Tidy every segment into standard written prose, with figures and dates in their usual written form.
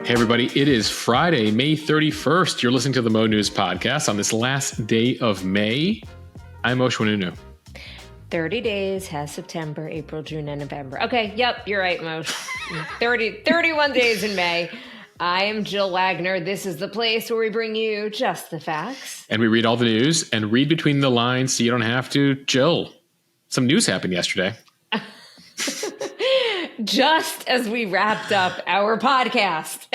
Hey, everybody. It is Friday, May 31st. You're listening to the Mo.news podcast on this last day of May. I'm Moshe Wanunu. 30 days has September, April, June, and November. Okay, yep, you're right, Moshe. 31 days in May. I am Jill Wagner. This is the place where we bring you just the facts. And we read all the news and read between the lines so you don't have to. Jill, some news happened yesterday. Just as we wrapped up our podcast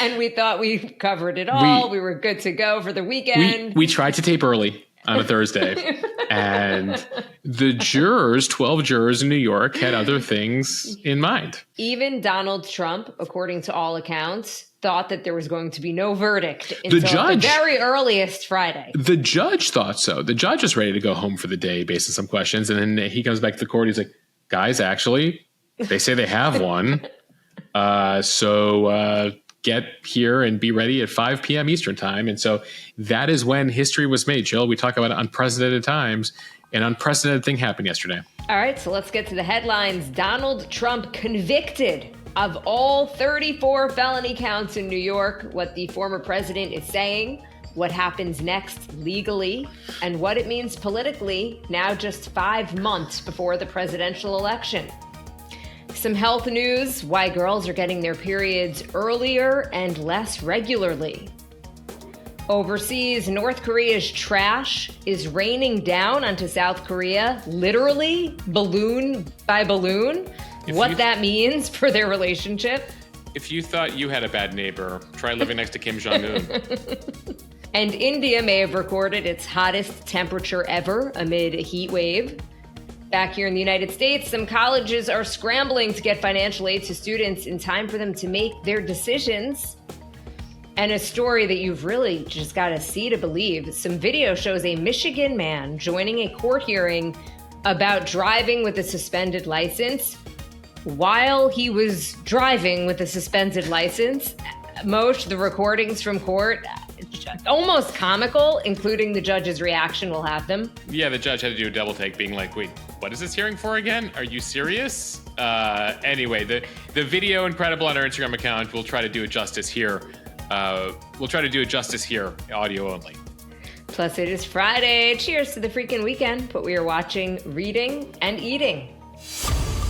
and we thought we covered it all, we were good to go for the weekend. We tried to tape early on a Thursday, and the jurors, 12 jurors in New York, had other things in mind. Even Donald Trump, according to all accounts, thought that there was going to be no verdict until the very earliest Friday. The judge thought so. The judge was ready to go home for the day based on some questions, and then he comes back to the court. He's like, guys, actually, they say they have one. So get here and be ready at 5 p.m. Eastern time. And so that is when history was made, Jill. We talk about unprecedented times. An unprecedented thing happened yesterday. All right, so let's get to the headlines. Donald Trump convicted of all 34 felony counts in New York, what the former president is saying, what happens next legally, and what it means politically now just 5 months before the presidential election. Some health news, why girls are getting their periods earlier and less regularly. Overseas, North Korea's trash is raining down onto South Korea, literally balloon by balloon. That means for their relationship. If you thought you had a bad neighbor, try living next to Kim Jong-un. And India may have recorded its hottest temperature ever amid a heat wave. Back here in the United States, some colleges are scrambling to get financial aid to students in time for them to make their decisions. And a story that you've really just got to see to believe. Some video shows a Michigan man joining a court hearing about driving with a suspended license. While he was driving with a suspended license, Moshe, the recordings from court, almost comical, including the judge's reaction. We'll have them. Yeah, the judge had to do a double take, being like, wait, what is this hearing for again? Are you serious? Anyway, the video incredible on our Instagram account. We'll try to do it justice here. Audio only. Plus, it is Friday. Cheers to the freaking weekend. But we are watching, reading, and eating.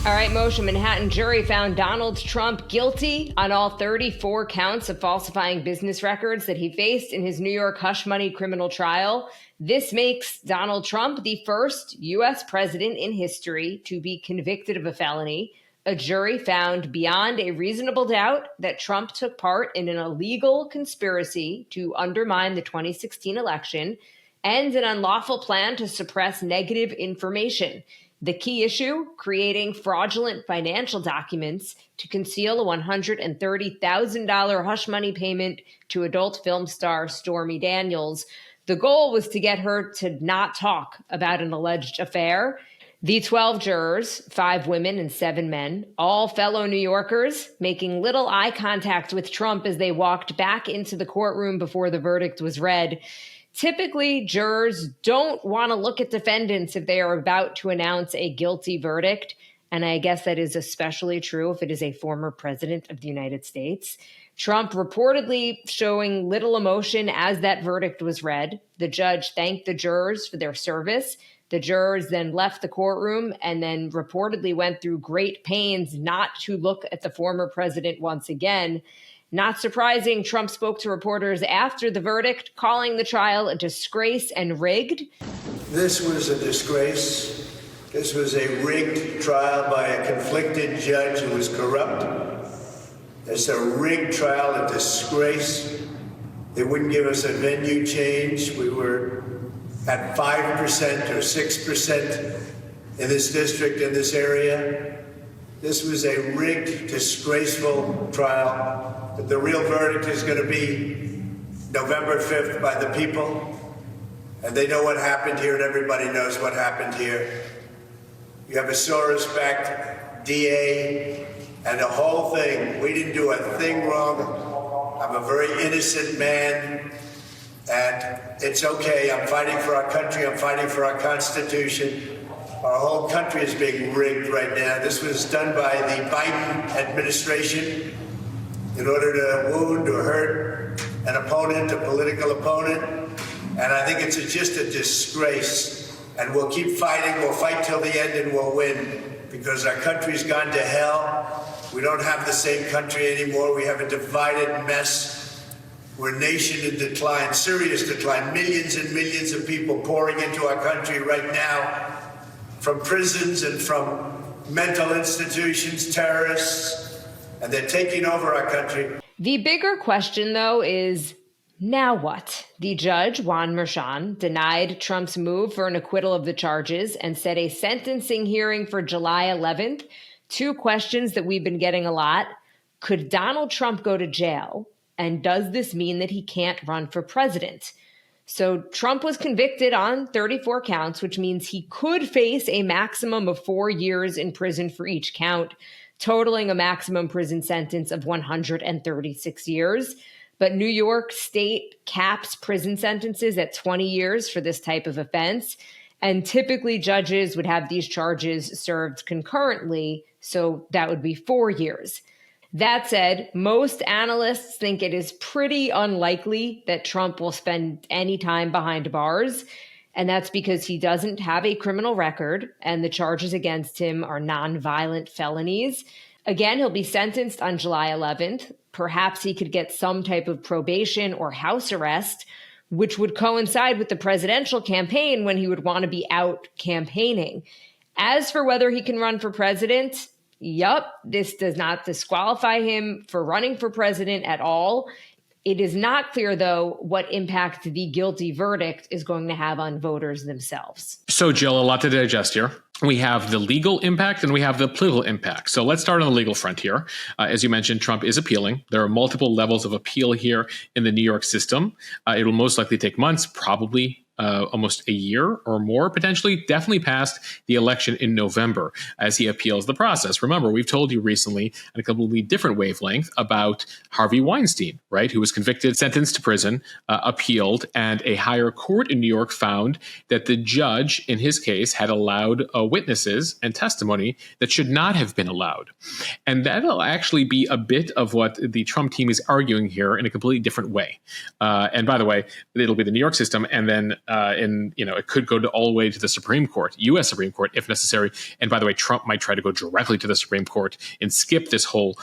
All right, Moshe, Manhattan jury found Donald Trump guilty on all 34 counts of falsifying business records that he faced in his New York hush money criminal trial. This makes Donald Trump the first U.S. president in history to be convicted of a felony. A jury found beyond a reasonable doubt that Trump took part in an illegal conspiracy to undermine the 2016 election and an unlawful plan to suppress negative information. The key issue, creating fraudulent financial documents to conceal a $130,000 hush money payment to adult film star Stormy Daniels. The goal was to get her to not talk about an alleged affair. The 12 jurors, 5 women and 7 men, all fellow New Yorkers, making little eye contact with Trump as they walked back into the courtroom before the verdict was read. Typically, jurors don't want to look at defendants if they are about to announce a guilty verdict. And I guess that is especially true if it is a former president of the United States. Trump reportedly showing little emotion as that verdict was read. The judge thanked the jurors for their service. The jurors then left the courtroom and then reportedly went through great pains not to look at the former president once again. Not surprising, Trump spoke to reporters after the verdict, calling the trial a disgrace and rigged. This was a disgrace. This was a rigged trial by a conflicted judge who was corrupt. It's a rigged trial, a disgrace. They wouldn't give us a venue change. We were at 5% or 6% in this district, in this area. This was a rigged, disgraceful trial. But the real verdict is going to be November 5th by the people. And they know what happened here, and everybody knows what happened here. You have a Soros-backed DA and the whole thing. We didn't do a thing wrong. I'm a very innocent man. And it's okay. I'm fighting for our country. I'm fighting for our Constitution. Our whole country is being rigged right now. This was done by the Biden administration. in order to wound or hurt an opponent, a political opponent. And I think it's just a disgrace. And we'll keep fighting. We'll fight till the end and we'll win, because our country's gone to hell. We don't have the same country anymore. We have a divided mess. We're a nation in decline, serious decline. Millions and millions of people pouring into our country right now from prisons and from mental institutions, terrorists, and they're taking over our country. The bigger question, though, is now what? The judge, Juan Merchan, denied Trump's move for an acquittal of the charges and set a sentencing hearing for July 11th. Two questions that we've been getting a lot. Could Donald Trump go to jail? And does this mean that he can't run for president? So Trump was convicted on 34 counts, which means he could face a maximum of 4 years in prison for each count, totaling a maximum prison sentence of 136 years. But New York State caps prison sentences at 20 years for this type of offense. And typically judges would have these charges served concurrently, so that would be 4 years. That said, most analysts think it is pretty unlikely that Trump will spend any time behind bars. And that's because he doesn't have a criminal record and the charges against him are nonviolent felonies. Again, he'll be sentenced on July 11th. Perhaps he could get some type of probation or house arrest, which would coincide with the presidential campaign when he would want to be out campaigning. As for whether he can run for president, this does not disqualify him for running for president at all. It is not clear, though, what impact the guilty verdict is going to have on voters themselves. So, Jill, a lot to digest here. We have the legal impact and we have the political impact. So let's start on the legal front here. As you mentioned, Trump is appealing. There are multiple levels of appeal here in the New York system. It will most likely take months, probably almost a year or more, potentially, definitely past the election in November as he appeals the process. Remember, we've told you recently on a completely different wavelength about Harvey Weinstein, right, who was convicted, sentenced to prison, appealed, and a higher court in New York found that the judge in his case had allowed witnesses and testimony that should not have been allowed. And that'll actually be a bit of what the Trump team is arguing here in a completely different way. And by the way, it'll be the New York system, and then it could go all the way to the Supreme Court, U.S. Supreme Court, if necessary. And by the way, Trump might try to go directly to the Supreme Court and skip this whole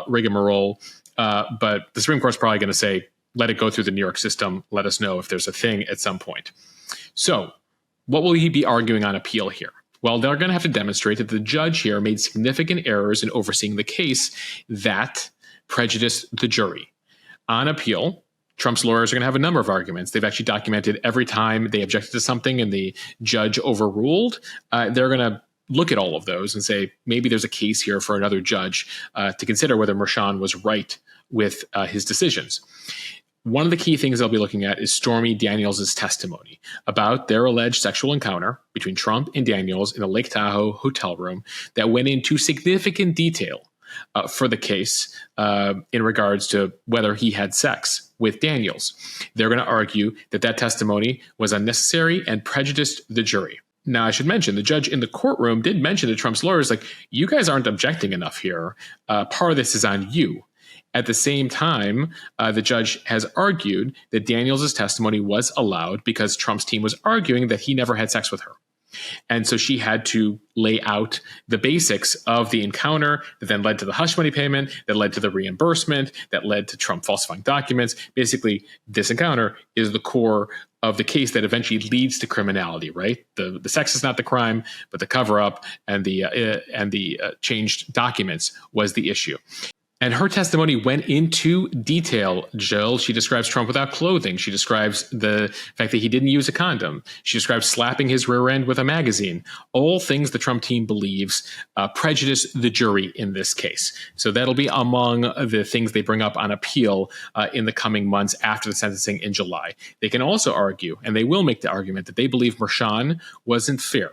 rigmarole. But the Supreme Court's probably going to say, let it go through the New York system. Let us know if there's a thing at some point. So what will he be arguing on appeal here? Well, they're going to have to demonstrate that the judge here made significant errors in overseeing the case that prejudiced the jury. On appeal, Trump's lawyers are going to have a number of arguments. They've actually documented every time they objected to something and the judge overruled. They're going to look at all of those and say, maybe there's a case here for another judge to consider whether Merchan was right with his decisions. One of the key things they'll be looking at is Stormy Daniels' testimony about their alleged sexual encounter between Trump and Daniels in a Lake Tahoe hotel room that went into significant detail for the case in regards to whether he had sex with Daniels. They're going to argue that that testimony was unnecessary and prejudiced the jury. Now, I should mention, the judge in the courtroom did mention to Trump's lawyers, like, you guys aren't objecting enough here. Part of this is on you. At the same time, the judge has argued that Daniels' testimony was allowed because Trump's team was arguing that he never had sex with her. And so she had to lay out the basics of the encounter that then led to the hush money payment, that led to the reimbursement, that led to Trump falsifying documents. Basically, this encounter is the core of the case that eventually leads to criminality, right? The sex is not the crime, but the cover up and the changed documents was the issue. And her testimony went into detail, Jill. She describes Trump without clothing. She describes the fact that he didn't use a condom. She describes slapping his rear end with a magazine. All things the Trump team believes prejudice the jury in this case. So that'll be among the things they bring up on appeal in the coming months after the sentencing in July. They can also argue, and they will make the argument, that they believe Merchan wasn't fair.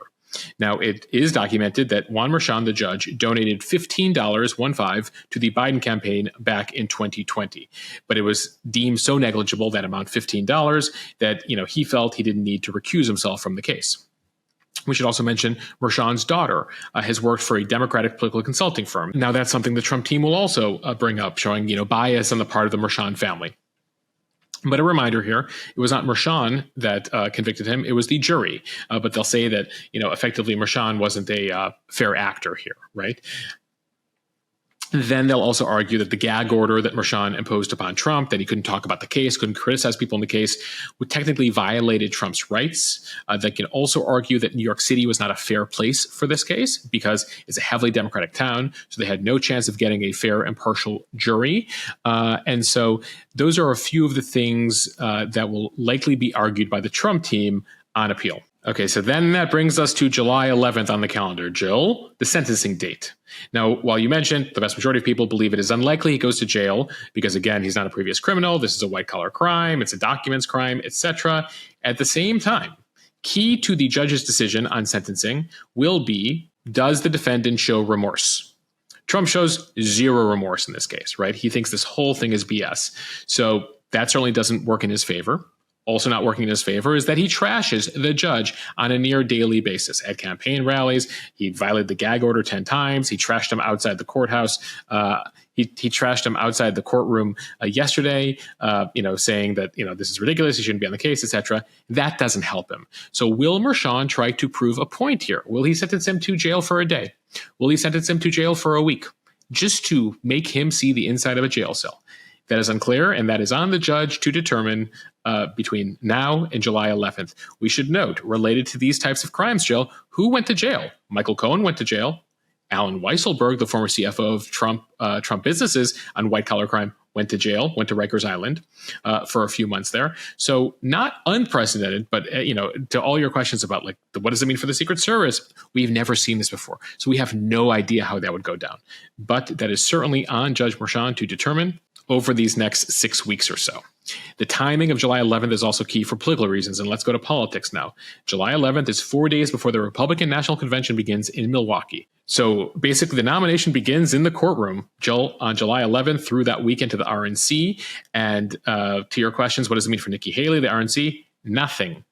Now, it is documented that Juan Merchan, the judge, donated $15 to the Biden campaign back in 2020. But it was deemed so negligible, that amount $15, that he felt he didn't need to recuse himself from the case. We should also mention Mershon's daughter has worked for a Democratic political consulting firm. Now, that's something the Trump team will also bring up, showing bias on the part of the Mershon family. But a reminder here, it was not Mershon that convicted him, it was the jury. But they'll say that, effectively Mershon wasn't a fair actor here, right? Then they'll also argue that the gag order that Mershon imposed upon Trump, that he couldn't talk about the case, couldn't criticize people in the case, would technically violated Trump's rights. They can also argue that New York City was not a fair place for this case because it's a heavily Democratic town, so they had no chance of getting a fair, impartial jury. And so those are a few of the things that will likely be argued by the Trump team on appeal. Okay, so then that brings us to July 11th on the calendar. Jill, the sentencing date. Now, while you mentioned the vast majority of people believe it is unlikely he goes to jail because, again, he's not a previous criminal, this is a white-collar crime, it's a documents crime, etc. At the same time, key to the judge's decision on sentencing will be, does the defendant show remorse? Trump shows zero remorse in this case, right? He thinks this whole thing is BS. So that certainly doesn't work in his favor. Also not working in his favor is that he trashes the judge on a near daily basis. At campaign rallies, he violated the gag order 10 times. He trashed him outside the courthouse. He trashed him outside the courtroom yesterday, saying that, this is ridiculous. He shouldn't be on the case, etc. That doesn't help him. So will Mershon try to prove a point here? Will he sentence him to jail for a day? Will he sentence him to jail for a week? Just to make him see the inside of a jail cell. That is unclear, and that is on the judge to determine between now and July 11th. We should note, related to these types of crimes, Jill, who went to jail? Michael Cohen went to jail. Alan Weisselberg, the former CFO of Trump businesses on white-collar crime, went to jail, went to Rikers Island for a few months there. So not unprecedented, but, to all your questions about, what does it mean for the Secret Service? We've never seen this before. So we have no idea how that would go down. But that is certainly on Judge Mershon to determine over these next 6 weeks or so. The timing of July 11th is also key for political reasons, and let's go to politics now. July 11th is 4 days before the Republican National Convention begins in Milwaukee. So basically the nomination begins in the courtroom on July 11th through that weekend to the RNC. And to your questions, what does it mean for Nikki Haley, the RNC? Nothing.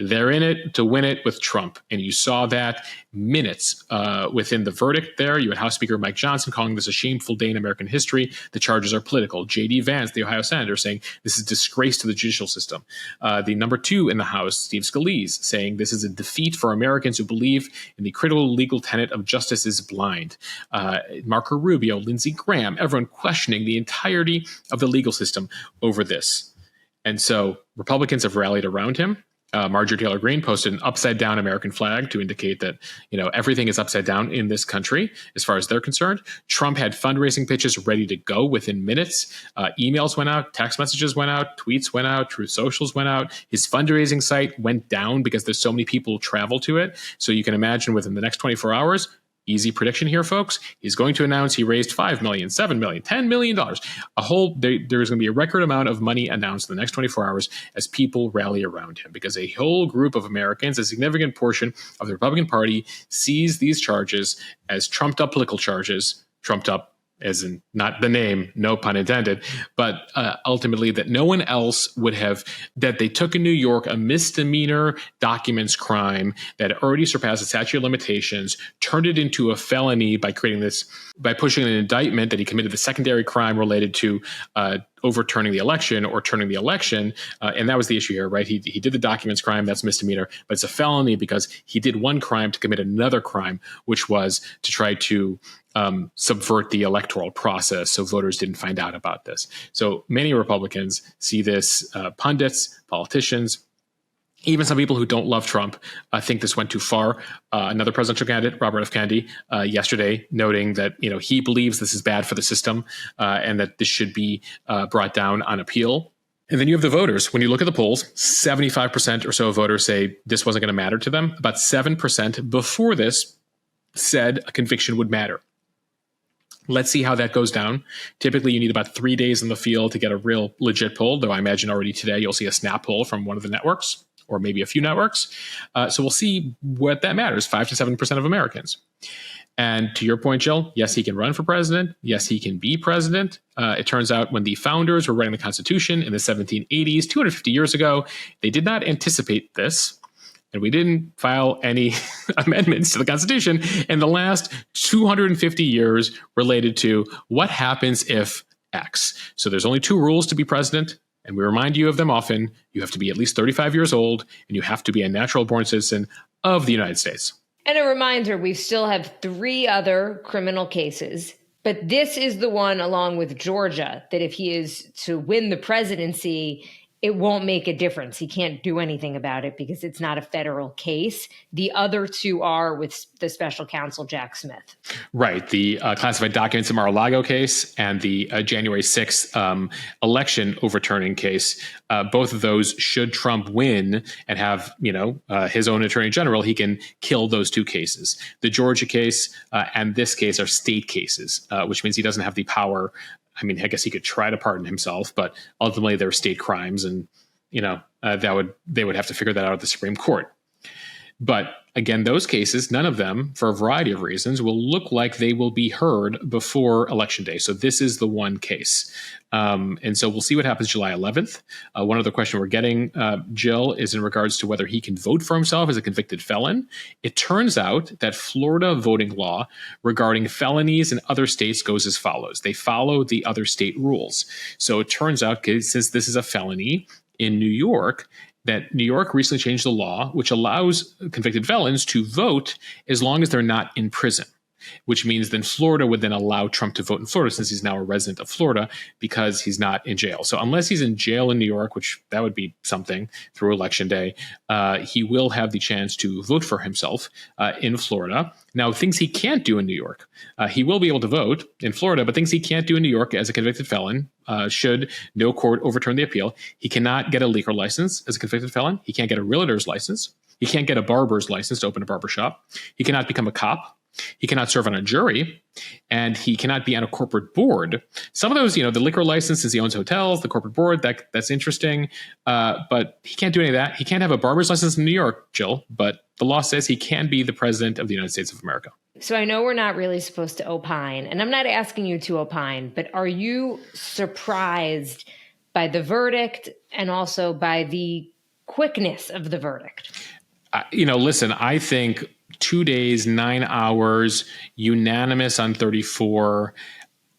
They're in it to win it with Trump. And you saw that minutes within the verdict there. You had House Speaker Mike Johnson calling this a shameful day in American history. The charges are political. J.D. Vance, the Ohio senator, saying this is a disgrace to the judicial system. The number 2 in the House, Steve Scalise, saying this is a defeat for Americans who believe in the critical legal tenet of justice is blind. Marco Rubio, Lindsey Graham, everyone questioning the entirety of the legal system over this. And so Republicans have rallied around him. Marjorie Taylor Greene posted an upside down American flag to indicate that, everything is upside down in this country as far as they're concerned. Trump had fundraising pitches ready to go within minutes. Emails went out, text messages went out, tweets went out, Truth Socials went out. His fundraising site went down because there's so many people who travel to it. So you can imagine within the next 24 hours, easy prediction here, folks. He's going to announce he raised $5 million, $7 million, $10 million. There's going to be a record amount of money announced in the next 24 hours as people rally around him because a whole group of Americans, a significant portion of the Republican Party, sees these charges as trumped up political charges, trumped up as in not the name, no pun intended, but ultimately that no one else would have, that they took in New York a misdemeanor documents crime that already surpassed the statute of limitations, turned it into a felony by pushing an indictment that he committed the secondary crime related to overturning the election or turning the election. And that was the issue here, right? He did the documents crime, that's misdemeanor, but it's a felony because he did one crime to commit another crime, which was to try to subvert the electoral process so voters didn't find out about this. So many Republicans see this, pundits, politicians, even some people who don't love Trump think this went too far. Another presidential candidate, Robert F. Kennedy, yesterday noting that he believes this is bad for the system and that this should be brought down on appeal. And then you have the voters. When you look at the polls, 75% or so of voters say this wasn't going to matter to them. About 7% before this said a conviction would matter. Let's see how that goes down. Typically, you need about 3 days in the field to get a real legit poll, though I imagine already today you'll see a snap poll from one of the networks or maybe a few networks. So we'll see what that matters, 5 to 7% of Americans. And to your point, Jill, yes, he can run for president. Yes, he can be president. It turns out when the founders were writing the Constitution in the 1780s, 250 years ago, they did not anticipate this. and we didn't file any amendments to the Constitution in the last 250 years related to what happens if X. So there's only 2 rules to be president, and we remind you of them often. You have to be at least 35 years old, and you have to be a natural-born citizen of the United States. And a reminder, we still have 3 other criminal cases, but this is the one, along with Georgia, that if he is to win the presidency, it won't make a difference. He can't do anything about it because it's not a federal case. The other 2 are with the special counsel, Jack Smith. Right. The classified documents in Mar-a-Lago case and the January 6th election overturning case. Both of those, should Trump win and have, his own attorney general, he can kill those 2 cases. The Georgia case and this case are state cases, which means he doesn't have the power. I mean, I guess he could try to pardon himself, but ultimately they're state crimes, and they would have to figure that out at the Supreme Court. But again, those cases, none of them, for a variety of reasons, will look like they will be heard before Election Day. So this is the one case. And so we'll see what happens July 11th. One other question we're getting, Jill, is in regards to whether he can vote for himself as a convicted felon. It turns out that Florida voting law regarding felonies in other states goes as follows. They follow the other state rules. So it turns out, since this is a felony in New York, that New York recently changed the law, which allows convicted felons to vote as long as they're not in prison, which means then Florida would then allow Trump to vote in Florida since he's now a resident of Florida because he's not in jail. So unless he's in jail in New York, which that would be something through Election Day, he will have the chance to vote for himself in Florida. Now, things he can't do in New York. He will be able to vote in Florida, but things he can't do in New York as a convicted felon, should no court overturn the appeal. He cannot get a liquor license as a convicted felon. He can't get a realtor's license. He can't get a barber's license to open a barber shop. He cannot become a cop. He cannot serve on a jury, and he cannot be on a corporate board. Some of those, the liquor license, since he owns hotels, the corporate board, that's interesting. But he can't do any of that. He can't have a barber's license in New York, Jill, but the law says he can be the president of the United States of America. So I know we're not really supposed to opine, and I'm not asking you to opine, but are you surprised by the verdict and also by the quickness of the verdict? Listen, I think 2 days, 9 hours, unanimous on 34.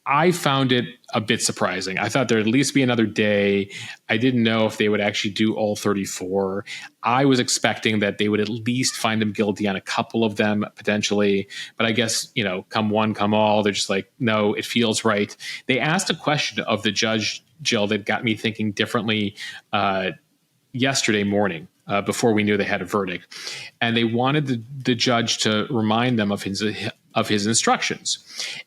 I found it a bit surprising. I thought there'd at least be another day. I didn't know if they would actually do all 34. I was expecting that they would at least find him guilty on a couple of them, potentially. But I guess, come one, come all. They're just like, no, it feels right. They asked a question of the judge, Jill, that got me thinking differently yesterday morning. Before we knew they had a verdict. And they wanted the judge to remind them of his instructions.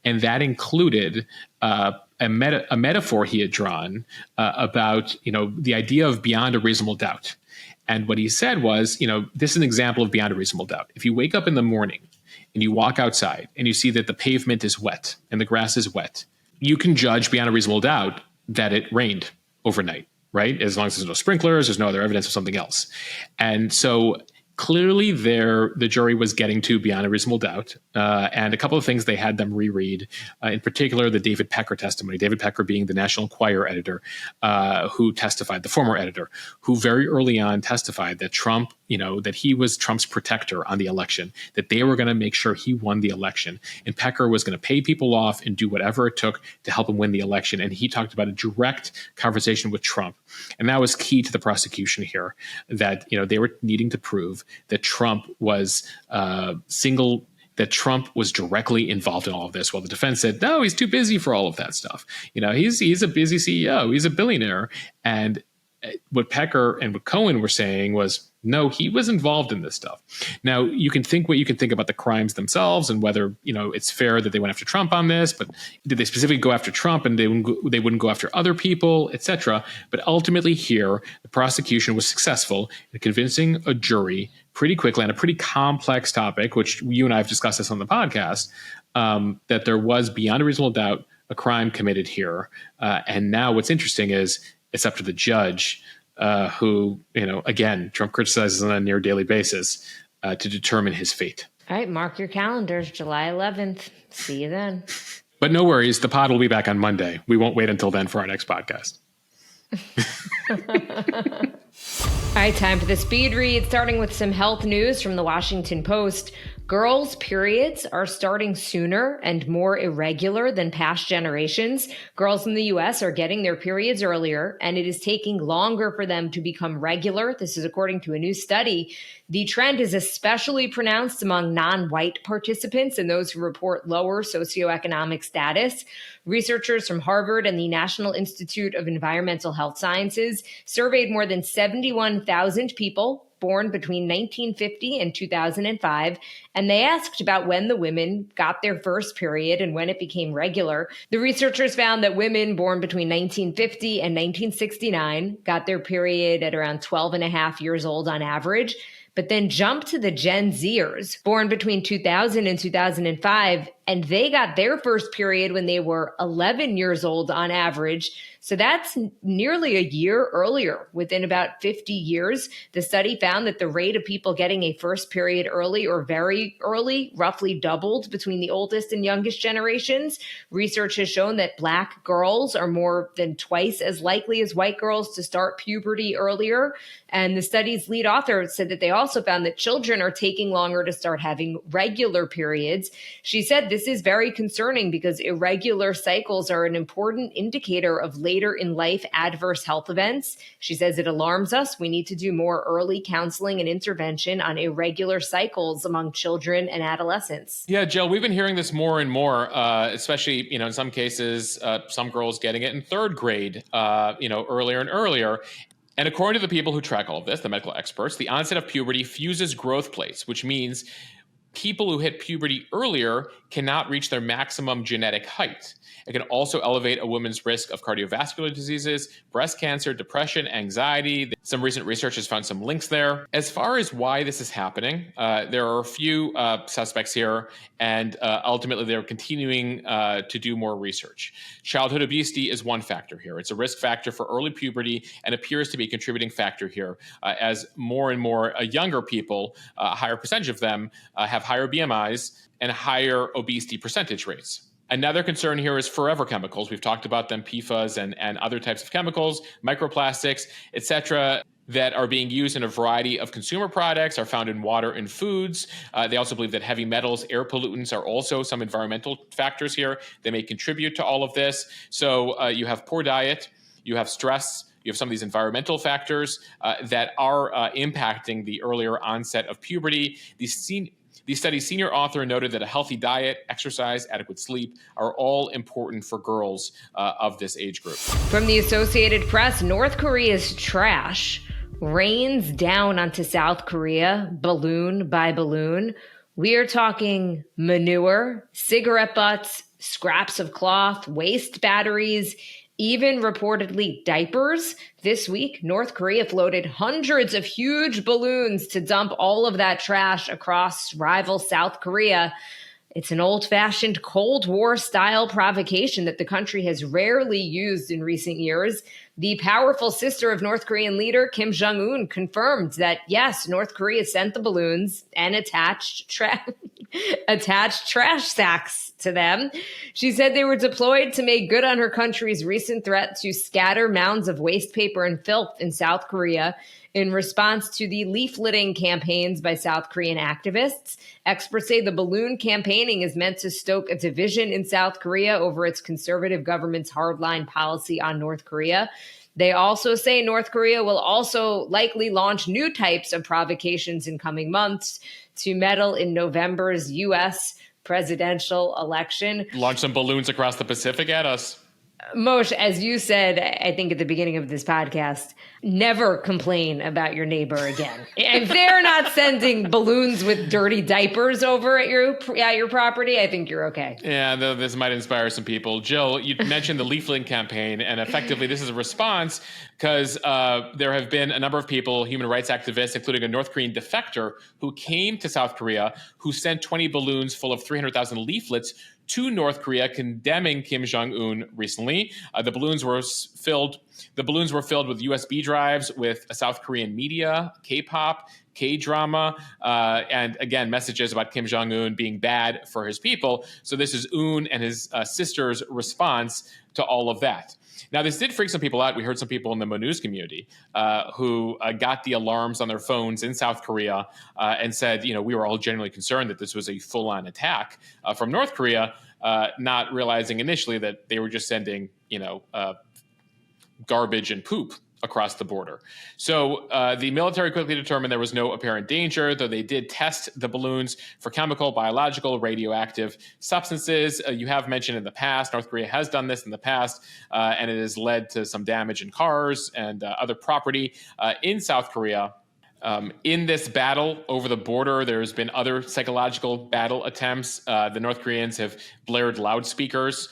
And that included a metaphor he had drawn about, the idea of beyond a reasonable doubt. And what he said was, this is an example of beyond a reasonable doubt. If you wake up in the morning and you walk outside and you see that the pavement is wet and the grass is wet, you can judge beyond a reasonable doubt that it rained overnight. Right? As long as there's no sprinklers, there's no other evidence of something else. And so clearly the jury was getting to beyond a reasonable doubt. And a couple of things they had them reread, in particular, the David Pecker testimony, David Pecker being the National Enquirer editor who testified, the former editor, who very early on testified that Trump, that he was Trump's protector on the election, that they were going to make sure he won the election. And Pecker was going to pay people off and do whatever it took to help him win the election. And he talked about a direct conversation with Trump. And that was key to the prosecution here, that, they were needing to prove that Trump was that Trump was directly involved in all of this. Well, the defense said, no, he's too busy for all of that stuff. He's a busy CEO. He's a billionaire. And what Pecker and what Cohen were saying was, no, he was involved in this stuff. Now, you can think what you can think about the crimes themselves and whether, it's fair that they went after Trump on this, but did they specifically go after Trump and they wouldn't go after other people, etc. But ultimately here, the prosecution was successful in convincing a jury pretty quickly on a pretty complex topic, which you and I have discussed this on the podcast, that there was beyond a reasonable doubt a crime committed here. And now what's interesting is it's up to the judge who, again, Trump criticizes on a near daily basis to determine his fate. All right, mark your calendars, July 11th. See you then. But no worries, the pod will be back on Monday. We won't wait until then for our next podcast. All right, time for the speed read, starting with some health news from the Washington Post. Girls' periods are starting sooner and more irregular than past generations. Girls in the U.S. are getting their periods earlier, and it is taking longer for them to become regular. This is according to a new study. The trend is especially pronounced among non-white participants and those who report lower socioeconomic status. Researchers from Harvard and the National Institute of Environmental Health Sciences surveyed more than 71,000 people born between 1950 and 2005, and they asked about when the women got their first period and when it became regular. The researchers found that women born between 1950 and 1969 got their period at around 12 and a half years old on average, but then jumped to the Gen Zers born between 2000 and 2005, and they got their first period when they were 11 years old on average. So that's nearly a year earlier. Within about 50 years, the study found that the rate of people getting a first period early or very early roughly doubled between the oldest and youngest generations. Research has shown that Black girls are more than twice as likely as white girls to start puberty earlier. And the study's lead author said that they also found that children are taking longer to start having regular periods. She said this is very concerning because irregular cycles are an important indicator of later in life adverse health events. She says it alarms us. We need to do more early counseling and intervention on irregular cycles among children and adolescents. Yeah, Jill, we've been hearing this more and more, especially, in some cases, some girls getting it in third grade, earlier and earlier. And according to the people who track all of this, the medical experts, the onset of puberty fuses growth plates, which means people who hit puberty earlier cannot reach their maximum genetic height. It can also elevate a woman's risk of cardiovascular diseases, breast cancer, depression, anxiety. Some recent research has found some links there. As far as why this is happening, there are a few suspects here, and ultimately they're continuing to do more research. Childhood obesity is one factor here. It's a risk factor for early puberty and appears to be a contributing factor here as more and more younger people, a higher percentage of them, have higher BMIs and higher obesity percentage rates. Another concern here is forever chemicals. We've talked about them, PFAS and other types of chemicals, microplastics, etc., that are being used in a variety of consumer products, are found in water and foods. They also believe that heavy metals, air pollutants are also some environmental factors here. They may contribute to all of this. So you have poor diet, you have stress, you have some of these environmental factors that are impacting the earlier onset of puberty. These studies' senior author noted that a healthy diet, exercise, adequate sleep are all important for girls of this age group. From the Associated Press, North Korea's trash rains down onto South Korea, balloon by balloon. We are talking manure, cigarette butts, scraps of cloth, waste batteries, even reportedly diapers. This week, North Korea floated hundreds of huge balloons to dump all of that trash across rival South Korea. It's an old-fashioned Cold War-style provocation that the country has rarely used in recent years. The powerful sister of North Korean leader Kim Jong-un confirmed that, yes, North Korea sent the balloons and attached trash sacks to them. She said they were deployed to make good on her country's recent threat to scatter mounds of waste paper and filth in South Korea in response to the leafleting campaigns by South Korean activists. Experts say the balloon campaigning is meant to stoke a division in South Korea over its conservative government's hardline policy on North Korea. They also say North Korea will also likely launch new types of provocations in coming months to meddle in November's U.S. presidential election. Launch some balloons across the Pacific at us. Moshe, as you said, I think at the beginning of this podcast, never complain about your neighbor again. If they're not sending balloons with dirty diapers over at your property, I think you're okay. Yeah, though this might inspire some people. Jill, you mentioned the leafleting campaign, and effectively this is a response because there have been a number of people, human rights activists, including a North Korean defector who came to South Korea, who sent 20 balloons full of 300,000 leaflets to North Korea condemning Kim Jong-un recently. The balloons were filled with USB drives with South Korean media, K-pop, K-drama, and again, messages about Kim Jong-un being bad for his people. So this is Un and his sister's response to all of that. Now, this did freak some people out. We heard some people in the mo.news community who got the alarms on their phones in South Korea and said, we were all genuinely concerned that this was a full-on attack from North Korea, not realizing initially that they were just sending, garbage and poop across the border. So the military quickly determined there was no apparent danger, though they did test the balloons for chemical, biological, radioactive substances. You have mentioned in the past, North Korea has done this in the past, and it has led to some damage in cars and other property in South Korea. In this battle over the border, there's been other psychological battle attempts. The North Koreans have blared loudspeakers,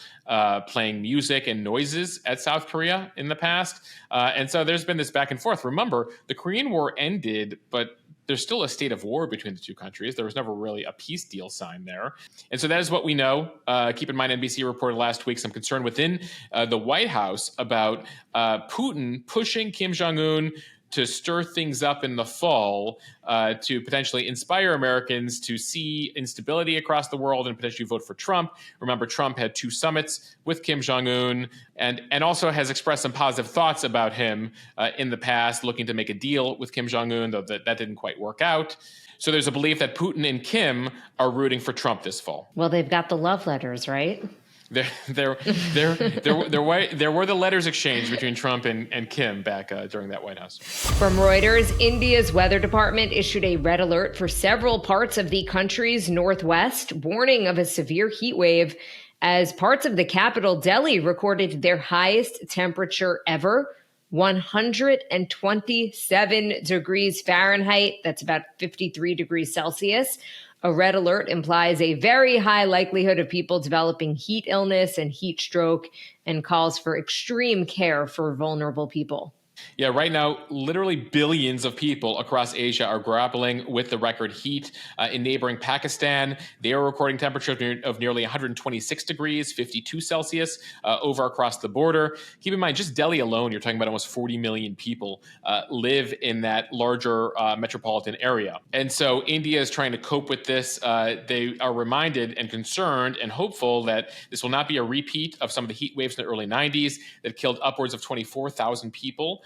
playing music and noises at South Korea in the past. And so there's been this back and forth. Remember, the Korean War ended, but there's still a state of war between the two countries. There was never really a peace deal signed there. And so that is what we know. Keep in mind, NBC reported last week some concern within the White House about Putin pushing Kim Jong-un to stir things up in the fall, to potentially inspire Americans to see instability across the world and potentially vote for Trump. Remember, Trump had 2 summits with Kim Jong-un and also has expressed some positive thoughts about him in the past, looking to make a deal with Kim Jong-un, though that didn't quite work out. So there's a belief that Putin and Kim are rooting for Trump this fall. Well, they've got the love letters, right? There were the letters exchanged between Trump and Kim back during that White House. From Reuters, India's weather department issued a red alert for several parts of the country's northwest, warning of a severe heat wave as parts of the capital, Delhi, recorded their highest temperature ever, 127 degrees Fahrenheit. That's about 53 degrees Celsius. A red alert implies a very high likelihood of people developing heat illness and heat stroke and calls for extreme care for vulnerable people. Yeah, right now, literally billions of people across Asia are grappling with the record heat. In neighboring Pakistan, they are recording temperatures of nearly 126 degrees, 52 Celsius, over across the border. Keep in mind, just Delhi alone, you're talking about almost 40 million people live in that larger metropolitan area. And so India is trying to cope with this. They are reminded and concerned and hopeful that this will not be a repeat of some of the heat waves in the early 90s that killed upwards of 24,000 people.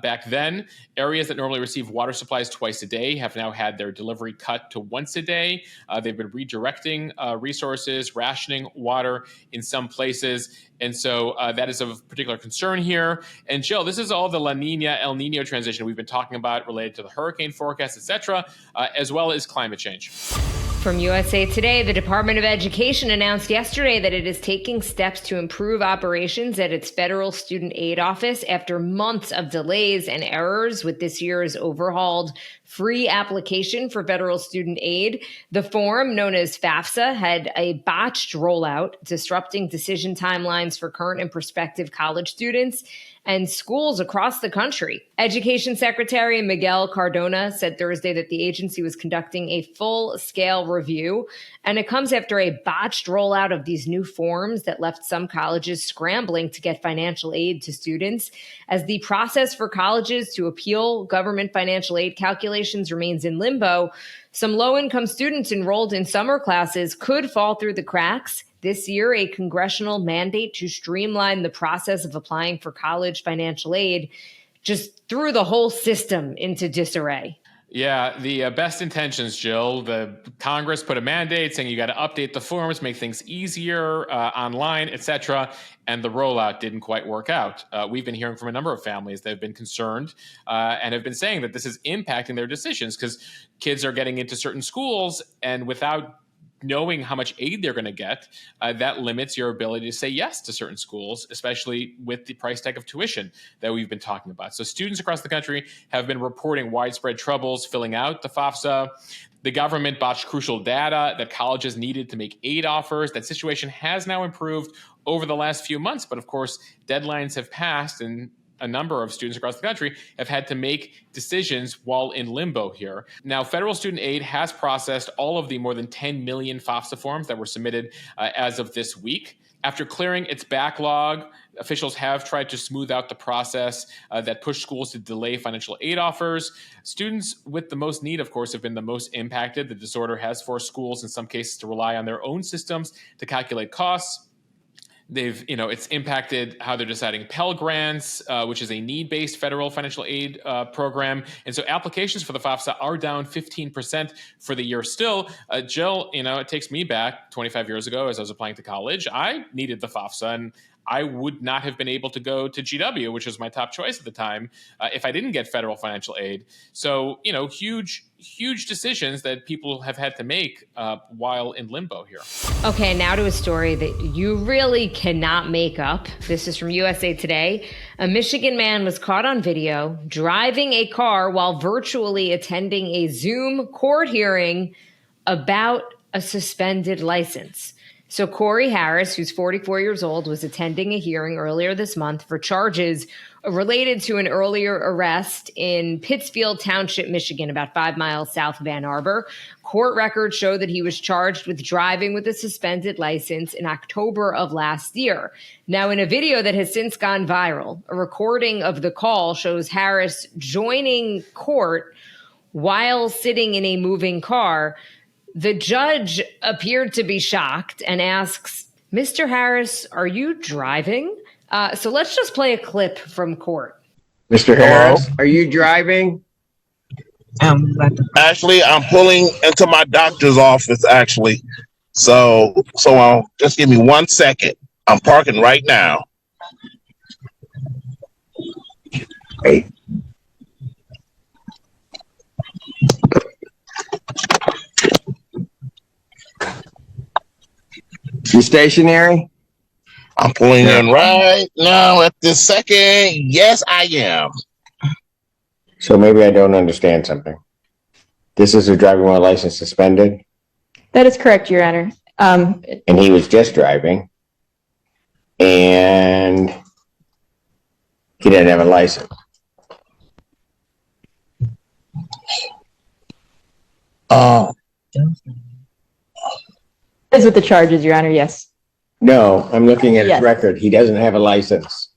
Back then, areas that normally receive water supplies twice a day have now had their delivery cut to once a day. They've been redirecting resources, rationing water in some places. And so that is of particular concern here. And Jill, this is all the La Nina, El Nino transition we've been talking about related to the hurricane forecast, et cetera, as well as climate change. From USA Today, the Department of Education announced yesterday that it is taking steps to improve operations at its federal student aid office after months of delays and errors with this year's overhauled free application for federal student aid. The form, known as FAFSA, had a botched rollout, disrupting decision timelines for current and prospective college students and schools across the country. Education Secretary Miguel Cardona said Thursday that the agency was conducting a full-scale review, and it comes after a botched rollout of these new forms that left some colleges scrambling to get financial aid to students. As the process for colleges to appeal government financial aid calculations remains in limbo, some low-income students enrolled in summer classes could fall through the cracks. This year, a congressional mandate to streamline the process of applying for college financial aid just threw the whole system into disarray. Yeah, the best intentions, Jill. The Congress put a mandate saying you got to update the forms, make things easier online, et cetera. And the rollout didn't quite work out. We've been hearing from a number of families that have been concerned and have been saying that this is impacting their decisions because kids are getting into certain schools and without knowing how much aid they're going to get, that limits your ability to say yes to certain schools, especially with the price tag of tuition that we've been talking about. So students across the country have been reporting widespread troubles filling out the FAFSA. The government botched crucial data that colleges needed to make aid offers. That situation has now improved over the last few months. But of course, deadlines have passed and a number of students across the country have had to make decisions while in limbo here. Now, federal student aid has processed all of the more than 10 million FAFSA forms that were submitted as of this week. After clearing its backlog, officials have tried to smooth out the process that pushed schools to delay financial aid offers. Students with the most need, of course, have been the most impacted. The disorder has forced schools, in some cases, to rely on their own systems to calculate costs. It's impacted how they're deciding Pell Grants, which is a need-based federal financial aid program. And so applications for the FAFSA are down 15% for the year still. Jill, it takes me back 25 years ago as I was applying to college. I needed the FAFSA, and I would not have been able to go to GW, which was my top choice at the time, if I didn't get federal financial aid. So, huge decisions that people have had to make while in limbo here. Okay, now to a story that you really cannot make up. This is from USA Today. A Michigan man was caught on video driving a car while virtually attending a Zoom court hearing about a suspended license. So Corey Harris, who's 44 years old, was attending a hearing earlier this month for charges related to an earlier arrest in Pittsfield Township, Michigan, about 5 miles south of Ann Arbor. Court records show that he was charged with driving with a suspended license in October of last year. Now, in a video that has since gone viral, a recording of the call shows Harris joining court while sitting in a moving car. The judge appeared to be shocked and asks, "Mr. Harris, are you driving?" So let's just play a clip from court. Mr. Harris, are you driving? Actually, I'm pulling into my doctor's office, actually. So just give me 1 second. I'm parking right now. Hey. You stationary? I'm pulling in right now at this second. Yes, I am. So maybe I don't understand something. This is a driving while license suspended? That is correct, Your Honor. And he was just driving. And he didn't have a license. Is with the charges, Your Honor, yes. No, I'm looking at his record. He doesn't have a license.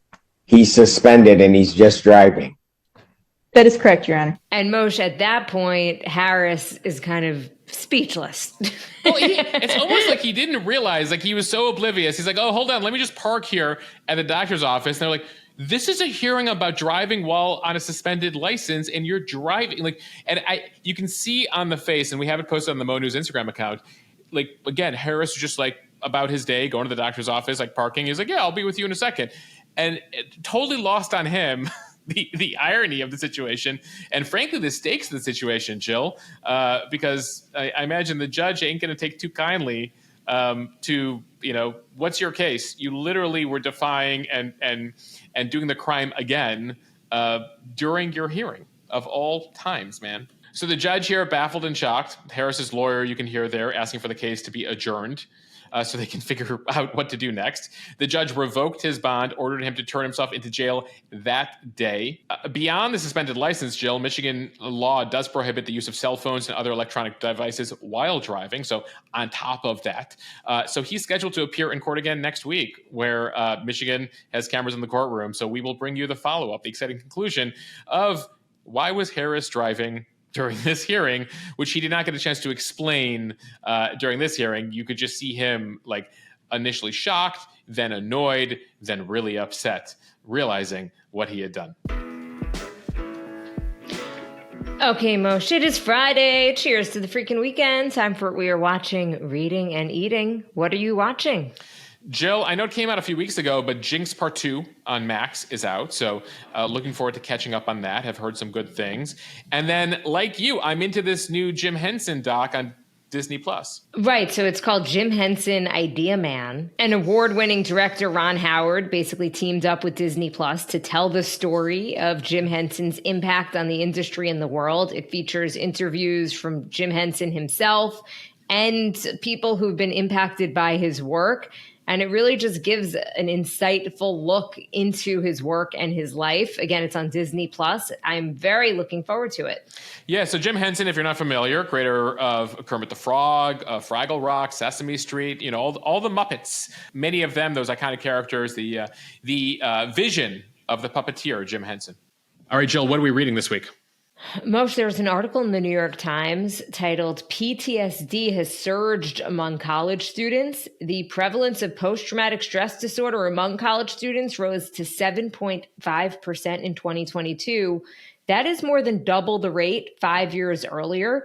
He's suspended and he's just driving. That is correct, Your Honor. And Moshe, at that point, Harris is kind of speechless. Well, it's almost like he didn't realize, like he was so oblivious. He's like, oh, hold on, let me just park here at the doctor's office. And they're like, this is a hearing about driving while on a suspended license, and you're driving. You can see on the face, and we have it posted on the Mo.news Instagram account, like, again, Harris was just like about his day, going to the doctor's office, like parking. He's like, yeah, I'll be with you in a second. And it totally lost on him the irony of the situation and, frankly, the stakes of the situation, Jill, because I imagine the judge ain't going to take too kindly to, what's your case? You literally were defying and doing the crime again during your hearing of all times, man. So the judge here, baffled and shocked. Harris's lawyer, you can hear there, asking for the case to be adjourned so they can figure out what to do next. The judge revoked his bond, ordered him to turn himself into jail that day. Beyond the suspended license, Jill, Michigan law does prohibit the use of cell phones and other electronic devices while driving. So on top of that, so he's scheduled to appear in court again next week, where Michigan has cameras in the courtroom. So we will bring you the follow-up, the exciting conclusion of why was Harris driving during this hearing, which he did not get a chance to explain during this hearing. You could just see him like initially shocked, then annoyed, then really upset, realizing what he had done. Okay, Moshe, it is Friday. Cheers to the freaking weekend. Time for what we are watching, reading, and eating. What are you watching? Jill, I know it came out a few weeks ago, but Jinx Part 2 on Max is out. So looking forward to catching up on that. Have heard some good things. And then, like you, I'm into this new Jim Henson doc on Disney+. Right. So it's called Jim Henson Idea Man. An award-winning director, Ron Howard, basically teamed up with Disney+ to tell the story of Jim Henson's impact on the industry and the world. It features interviews from Jim Henson himself and people who've been impacted by his work. And it really just gives an insightful look into his work and his life. Again, it's on Disney Plus. I'm very looking forward to it. Yeah, so Jim Henson, if you're not familiar, creator of Kermit the Frog, Fraggle Rock, Sesame Street, all the Muppets, many of them, those iconic characters, the vision of the puppeteer, Jim Henson. All right, Jill, what are we reading this week? Moshe, there was an article in the New York Times titled "PTSD has surged among college students. The prevalence of post-traumatic stress disorder among college students rose to 7.5% in 2022. That is more than double the rate 5 years earlier."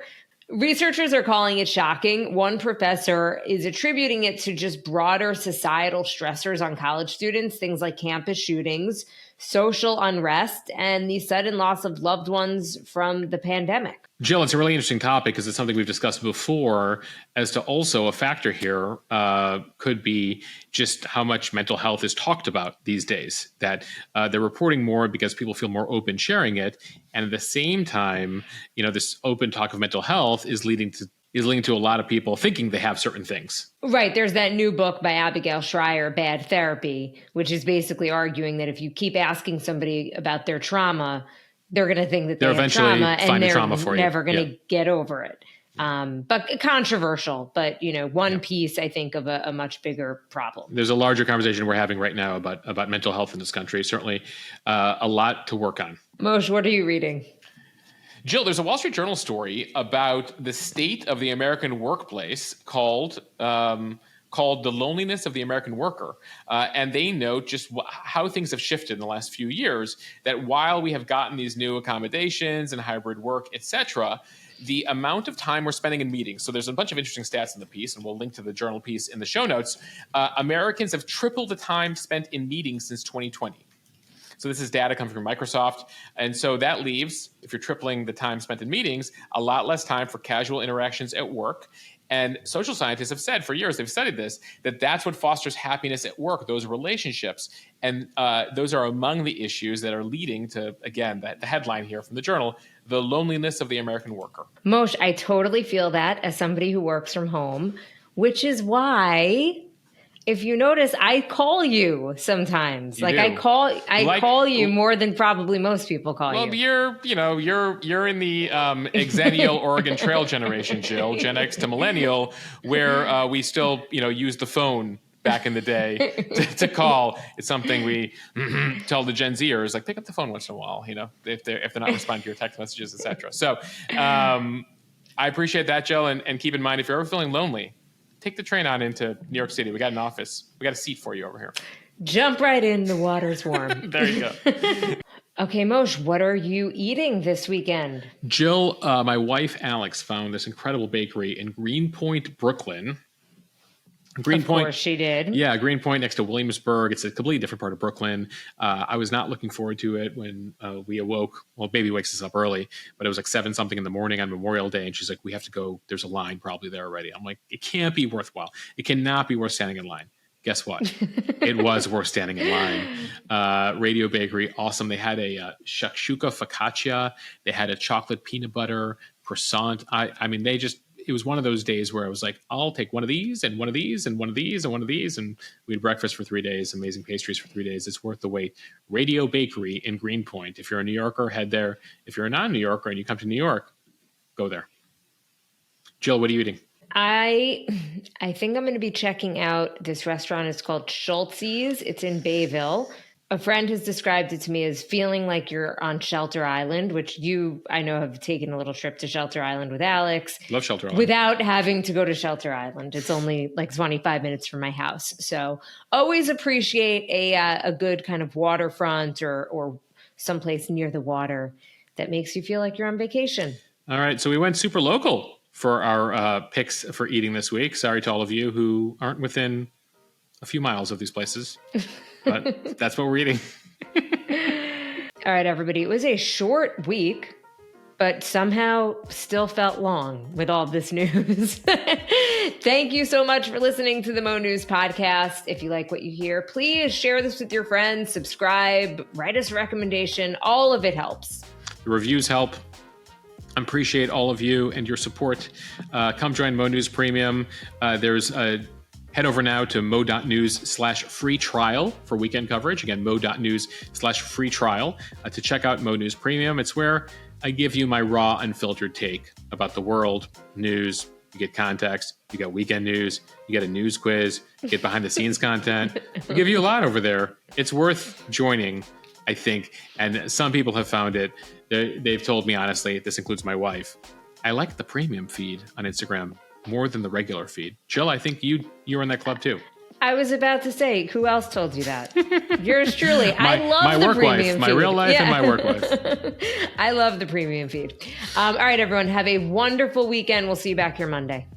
Researchers are calling it shocking. One professor is attributing it to just broader societal stressors on college students, things like campus shootings, social unrest, and the sudden loss of loved ones from the pandemic. Jill, it's a really interesting topic because it's something we've discussed before, as to also a factor here could be just how much mental health is talked about these days, that they're reporting more because people feel more open sharing it. And at the same time, this open talk of mental health is leading to a lot of people thinking they have certain things. Right. There's that new book by Abigail Schreier, Bad Therapy, which is basically arguing that if you keep asking somebody about their trauma, they're going to think that they have trauma and they're never going to get over it. But controversial, but one piece, I think, of a much bigger problem. There's a larger conversation we're having right now about mental health in this country. Certainly a lot to work on. Moshe, what are you reading? Jill, there's a Wall Street Journal story about the state of the American workplace called The Loneliness of the American Worker. And they note just how things have shifted in the last few years, that while we have gotten these new accommodations and hybrid work, et cetera, the amount of time we're spending in meetings. So there's a bunch of interesting stats in the piece, and we'll link to the journal piece in the show notes. Americans have tripled the time spent in meetings since 2020. So this is data coming from Microsoft. And so that leaves, if you're tripling the time spent in meetings, a lot less time for casual interactions at work. And social scientists have said for years, they've studied this, that's what fosters happiness at work, those relationships. And those are among the issues that are leading to, again, the headline here from the journal, the loneliness of the American worker. Moshe, I totally feel that as somebody who works from home, which is why, if you notice, I call you sometimes. I call you more than probably most people call you. Well, you're in the Exennial Oregon Trail generation, Jill, Gen X to Millennial, where we still, use the phone back in the day to call. It's something we tell the Gen Zers, pick up the phone once in a while, if they're not responding to your text messages, et cetera. So I appreciate that, Jill, and keep in mind, if you're ever feeling lonely, take the train on into New York City. We got an office. We got a seat for you over here. Jump right in. The water's warm. There you go. Okay, Moshe, what are you eating this weekend? Jill, my wife, Alex, found this incredible bakery in Greenpoint, Brooklyn. Greenpoint, of course she did. Yeah, Greenpoint next to Williamsburg. It's a completely different part of Brooklyn. I was not looking forward to it when we awoke. Well, baby wakes us up early, but it was 7-something in the morning on Memorial Day. And she's like, we have to go. There's a line probably there already. I'm like, it can't be worthwhile. It cannot be worth standing in line. Guess what? It was worth standing in line. Radio Bakery, awesome. They had a shakshuka focaccia. They had a chocolate peanut butter croissant. I mean, it was one of those days where I was like, I'll take one of these and one of these and one of these and one of these. And we had breakfast for 3 days, amazing pastries for 3 days. It's worth the wait. Radio Bakery in Greenpoint. If you're a New Yorker, head there. If you're a non-New Yorker and you come to New York, go there. Jill, what are you eating? I think I'm going to be checking out this restaurant. It's called Schultz's. It's in Bayville. A friend has described it to me as feeling like you're on Shelter Island, which I know, have taken a little trip to Shelter Island with Alex. Love Shelter Island. Without having to go to Shelter Island. It's only 25 minutes from my house. So always appreciate a good kind of waterfront or someplace near the water that makes you feel like you're on vacation. All right. So we went super local for our picks for eating this week. Sorry to all of you who aren't within a few miles of these places. But that's what we're eating. All right, everybody. It was a short week, but somehow still felt long with all this news. Thank you so much for listening to the Mo News podcast. If you like what you hear, please share this with your friends, subscribe, write us a recommendation. All of it helps. The reviews help. I appreciate all of you and your support. Come join Mo News Premium. There's a Head over now to mo.news/free trial for weekend coverage. Again, mo.news/free trial to check out Mo News Premium. It's where I give you my raw, unfiltered take about the world, news. You get context, you get weekend news, you get a news quiz, you get behind the scenes content. We give you a lot over there. It's worth joining, I think. And some people have found it. They've told me, honestly, this includes my wife, I like the premium feed on Instagram more than the regular feed. Jill, I think you're in that club too. I was about to say, who else told you that? Yours truly. My I love the work premium wife, feed. my real life and my work wife. I love the premium feed. All right, everyone, have a wonderful weekend. We'll see you back here Monday.